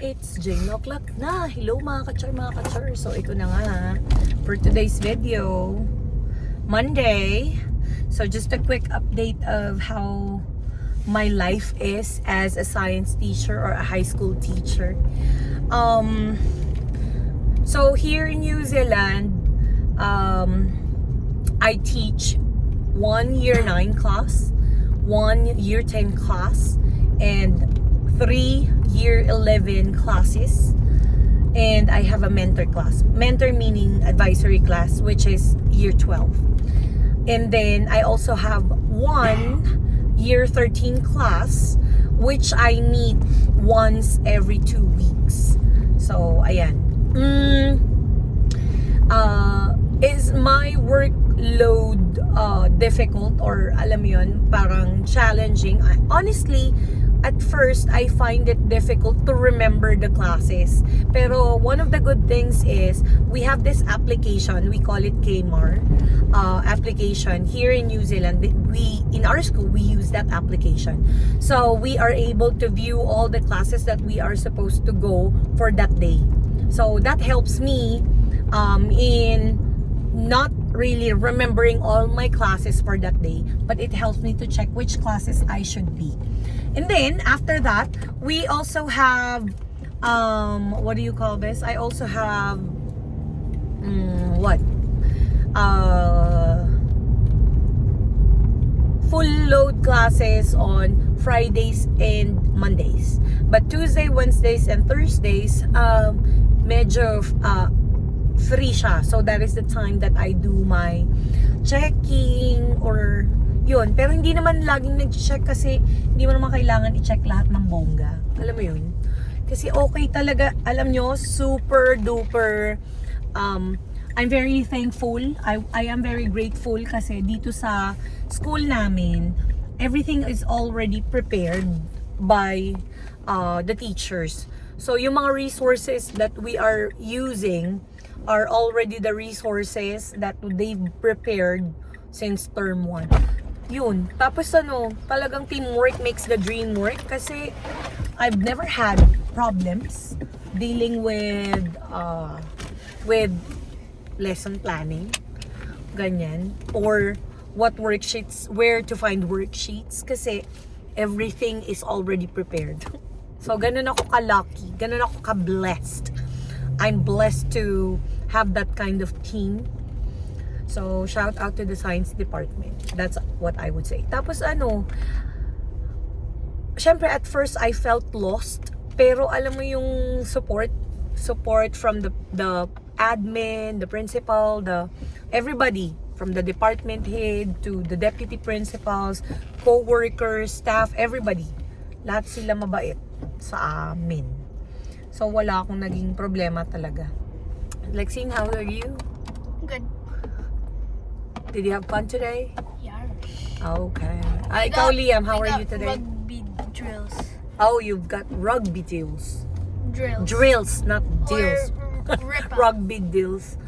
It's Jane O'clock na. Hello mga ka-char. So ito na nga for today's video, Monday. So just a quick update of how my life is as a science teacher or a high school teacher. So here in New Zealand, I teach 1 year 9 class, 1 year 10 class, and 3 year 11 classes. And I have a mentor class. Mentor meaning advisory class, which is year 12. And then I also have 1 year 13 class, which I meet once every 2 weeks. So, ayan. Is my workload difficult, or alam mo yun, parang challenging? Honestly, at first, I find it difficult to remember the classes. Pero one of the good things is we have this application, we call it KMAR application here in New Zealand. In our school, we use that application. So we are able to view all the classes that we are supposed to go for that day. So that helps me in not really remembering all my classes for that day, but it helps me to check which classes I should be. And then after that, we also have what do you call this? I also have full load classes on Fridays and Mondays. But Tuesday, Wednesdays, and Thursdays, medyo free siya. So that is the time that I do my checking or yun. Pero hindi naman laging nag-check kasi hindi mo naman kailangan i-check lahat ng bongga. Alam mo yun? Kasi okay talaga, alam nyo, super duper I'm very thankful. I am very grateful kasi dito sa school namin, everything is already prepared by the teachers. So yung mga resources that we are using are already the resources that they've prepared since term 1. Yun. Tapos talagang teamwork makes the dream work kasi I've never had problems dealing with lesson planning, ganyan, or what worksheets, where to find worksheets kasi everything is already prepared. So ganun ako ka-lucky, ganun ako ka-blessed. I'm blessed to have that kind of team. So shout out to the science department. That's what I would say. Tapos syempre at first I felt lost, pero alam mo yung support from the admin, the principal, everybody, from the department head to the deputy principals, co-workers, staff, everybody. Lahat sila mabait sa amin. So wala akong naging problema talaga. Lexine, how are you? Good. Did you have fun today? Yeah. Okay. Ikaw, Liam, how are you today? Rugby drills. Oh, you've got rugby deals. Drills. Not deals. Or ripper. Rugby deals.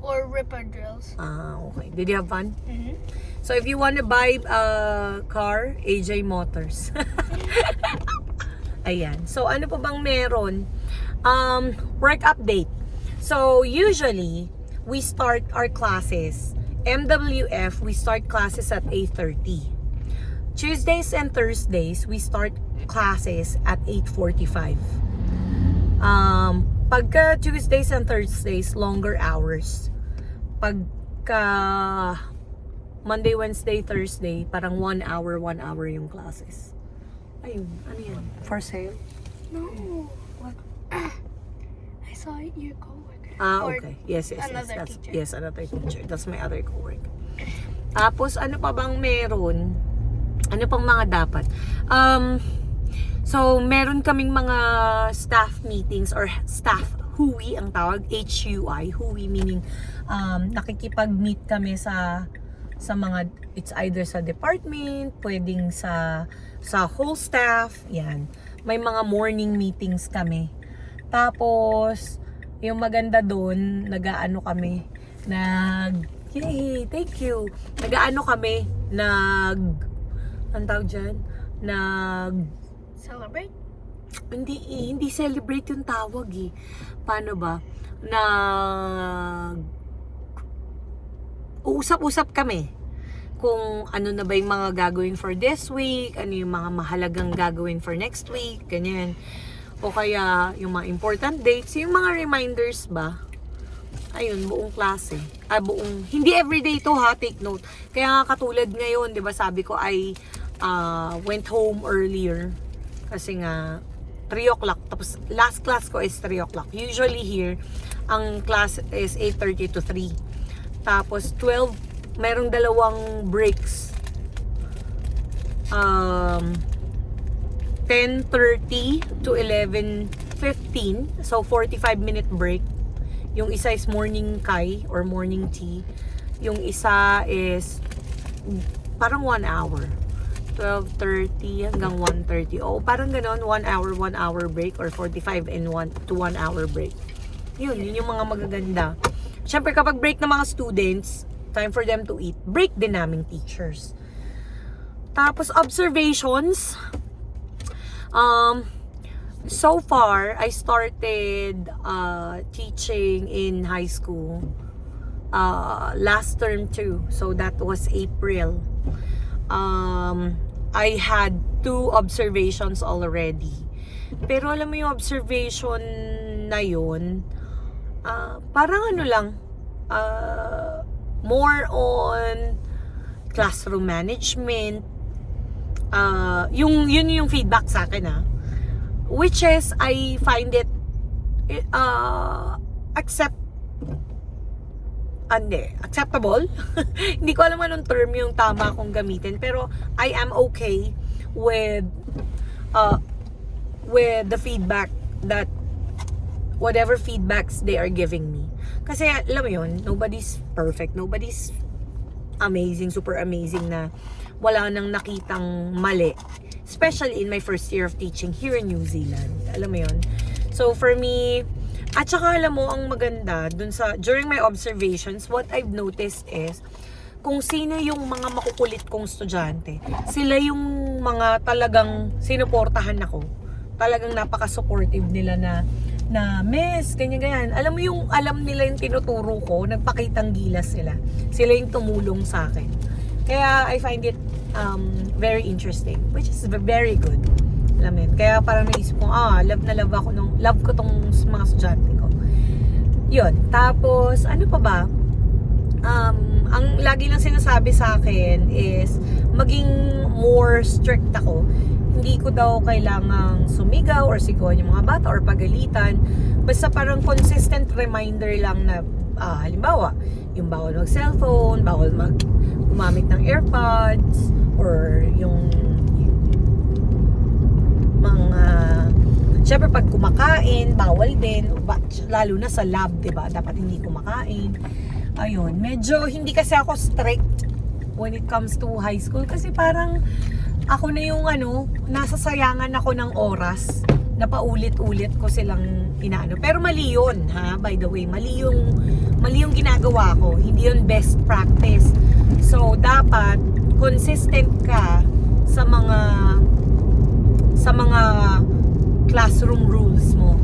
Or ripper drills. Okay. Did you have fun? Mm-hmm. So if you want to buy a car, AJ Motors. Ayan. So ano pa bang meron? Work update. So usually, we start our classes. MWF, we start classes at 8:30. Tuesdays and Thursdays, we start classes at 8:45. Pagka Tuesdays and Thursdays, longer hours. Pagka Monday, Wednesday, Thursday, parang 1 hour yung classes. Ayun, ano yan? For sale? No. What? I saw your coworker. Okay. Yes. Another That's, teacher. yes, another teacher. That's my other coworker. Tapos, ano pa bang meron? Ano pang mga dapat? So, meron kaming mga staff meetings or staff HUI ang tawag. HUI. HUI meaning nakikipag-meet kami sa mga, it's either sa department, pwedeng sa whole staff. Yan. May mga morning meetings kami. Tapos, yung maganda doon, yay, thank you. Anong tawag dyan? Celebrate? hindi celebrate yung tawag eh. Paano ba? Na usap-usap kami kung ano na ba yung mga gagawin for this week, ano yung mga mahalagang gagawin for next week, ganyan. O kaya yung mga important dates, yung mga reminders ba. Ayun, buong klase. Hindi everyday to ha, take note. Kaya nga katulad ngayon, di ba sabi ko I went home earlier. Kasi nga, 3 o'clock. Tapos, last class ko is 3 o'clock. Usually here, ang class is 8:30 to 3. Tapos, 12, merong 2 breaks. 10:30 to 11:15. So, 45-minute break. Yung isa is morning kai or morning tea. Yung isa is parang 1 hour. 12:30 hanggang 1:30. O, parang ganon. 1 hour, 1 hour break or 45 and 1 to 1 hour break. Yun yung mga magaganda. Siyempre, kapag break ng mga students, time for them to eat. Break din naming teachers. Tapos, observations. So far, I started teaching in high school last term too. So that was April. I had 2 observations already. Pero alam mo yung observation na yun, parang ano lang, more on classroom management. Yun yung feedback sa akin which is I find it acceptable. Hindi ko alam anong term yung tama kong gamitin, pero I am okay with the feedback that whatever feedbacks they are giving me. Kasi alam mo yun, nobody's perfect, nobody's amazing, super amazing na wala nang nakitang mali. Especially in my first year of teaching here in New Zealand. Alam mo yun? So for me, at saka alam mo, ang maganda dun during my observations, what I've noticed is, kung sino yung mga makukulit kong estudyante, sila yung mga talagang sinuportahan ako. Talagang napaka-supportive nila na miss, ganyan-ganyan. Alam mo yung alam nila yung tinuturo ko, nagpakitang gilas sila. Sila yung tumulong sa akin. Kaya I find it very interesting, which is very good. Alam mo yun? Kaya parang naisip ko, love ko tong mga estudyante ko. Yun. Tapos, ano pa ba? Ang lagi lang sinasabi sa akin is, maging more strict ako. Hindi ko daw kailangang sumigaw or sigawan yung mga bata or pagalitan. Basta parang consistent reminder lang na, halimbawa, yung bawal mag-cellphone, bawal gumamit ng AirPods, or yung mga, syempre pag kumakain, bawal din, lalo na sa lab, diba? Dapat hindi kumakain. Ayun, medyo hindi kasi ako strict when it comes to high school, kasi parang ako na yung nasasayangan ako ng oras na paulit-ulit ko silang inaano. Pero mali yun, ha? By the way, mali yung ginagawa ko. Hindi yun best practice. So, dapat consistent ka sa mga classroom rules mo.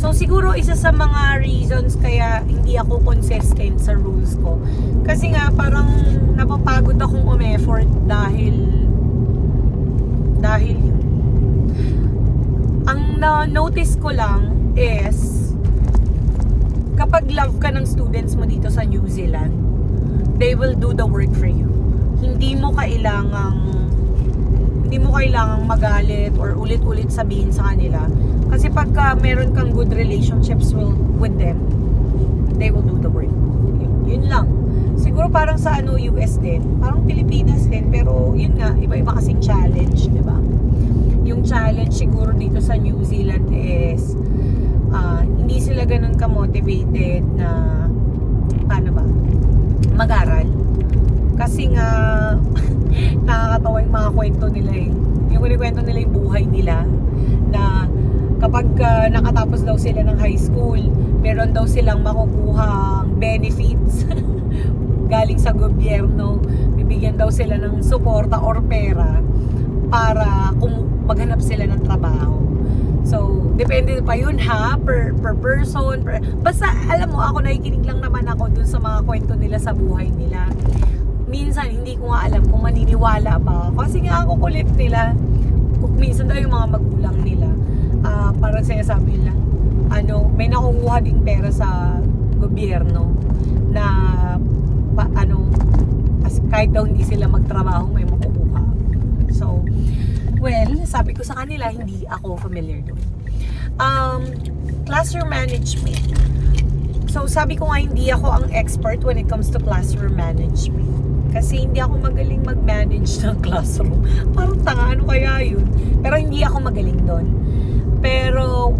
So, siguro isa sa mga reasons kaya hindi ako consistent sa rules ko. Kasi nga, parang napapagod akong umeffort dahil yun. Ang na-notice ko lang is kapag love ka ng students mo dito sa New Zealand, they will do the work for you. Hindi mo kailangang magalit or ulit-ulit sabihin sa kanila. Kasi pagka meron kang good relationships with them, they will do the work. Yun lang. Siguro parang sa US din, parang Pilipinas din, pero yun nga, iba-iba kasing challenge, di ba? Yung challenge siguro dito sa New Zealand is hindi sila ganun ka-motivated na paano ba? Mag-aral. Kasi nga nakakatawa yung mga kwento nila yung kwento nila yung buhay nila na kapag nakatapos daw sila ng high school, meron daw silang makukuhang benefits galing sa gobyerno, bibigyan daw sila ng suporta or pera para maghanap sila ng trabaho. So, depende pa yun ha, per person. Basta, alam mo, ako nakikinig lang naman ako dun sa mga kwento nila sa buhay nila. Minsan, hindi ko nga alam kung maniniwala ba ako. Kasi nga ako kulit nila. Minsan daw yung mga magulang nila, parang sinasabi nila, may nakukuha ding pera sa gobyerno na, kahit daw hindi sila magtrabaho, may makukuha. So, well, sabi ko sa kanila, hindi ako familiar doon. Classroom management. So, sabi ko nga, hindi ako ang expert when it comes to classroom management. Kasi hindi ako magaling mag-manage ng classroom. Parang tanga, ano kaya yun? Pero hindi ako magaling doon. Pero,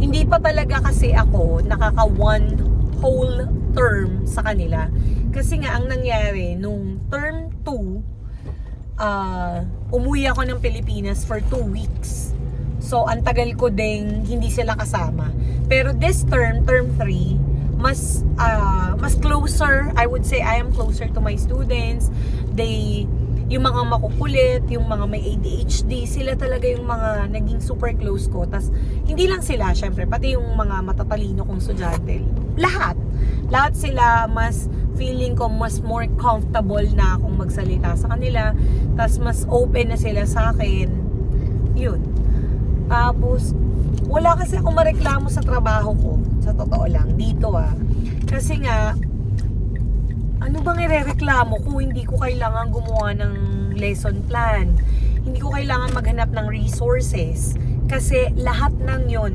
hindi pa talaga kasi ako nakaka one whole term sa kanila. Kasi nga, ang nangyari, nung term 2, umuwi ako ng Pilipinas for 2 weeks. So, ang tagal ko ding hindi sila kasama. Pero this term 3, mas closer, I would say I am closer to my students. Yung mga makukulit, yung mga may ADHD, sila talaga yung mga naging super close ko. Tas hindi lang sila, syempre, pati yung mga matatalino kong estudyante. Lahat sila, mas feeling ko mas more comfortable na akong magsalita sa kanila. Tas mas open na sila sa akin. Yun. Tapos, wala kasi akong mareklamo sa trabaho ko. Sa totoo lang, dito Kasi nga, ano bang irereklamo ko? Hindi ko kailangan gumawa ng lesson plan. Hindi ko kailangan maghanap ng resources. Kasi lahat ng yon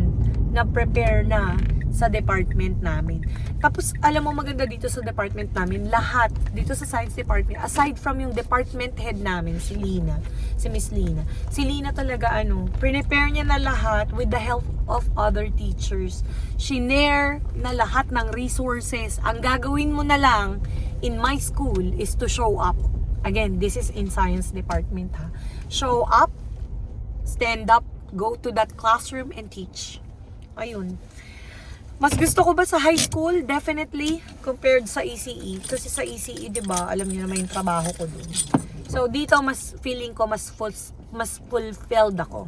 na-prepare na sa department namin. Tapos, alam mo maganda dito sa department namin, lahat dito sa science department, aside from yung department head namin, si Miss Lina. Si Lina talaga, prepare niya na lahat with the help of other teachers. Shinare na lahat ng resources. Ang gagawin mo na lang in my school is to show up. Again, this is in science department ha. Show up, stand up, go to that classroom and teach. Ayun. Mas gusto ko ba sa high school? Definitely, compared sa ECE. Kasi sa ECE, di ba, alam niyo naman yung trabaho ko dun. So, dito, mas feeling ko, mas fulfilled ako.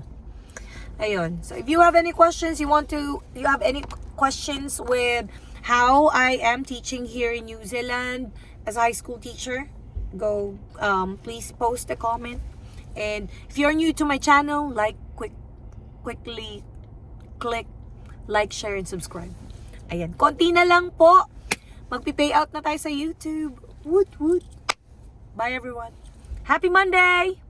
Ayun. So, if you have any questions, you have any questions with how I am teaching here in New Zealand as a high school teacher, please post a comment. And if you're new to my channel, quickly click like, share, and subscribe. Ayan. Konti na lang po. Magpi-pay out na tayo sa YouTube. Woot woot. Bye everyone. Happy Monday!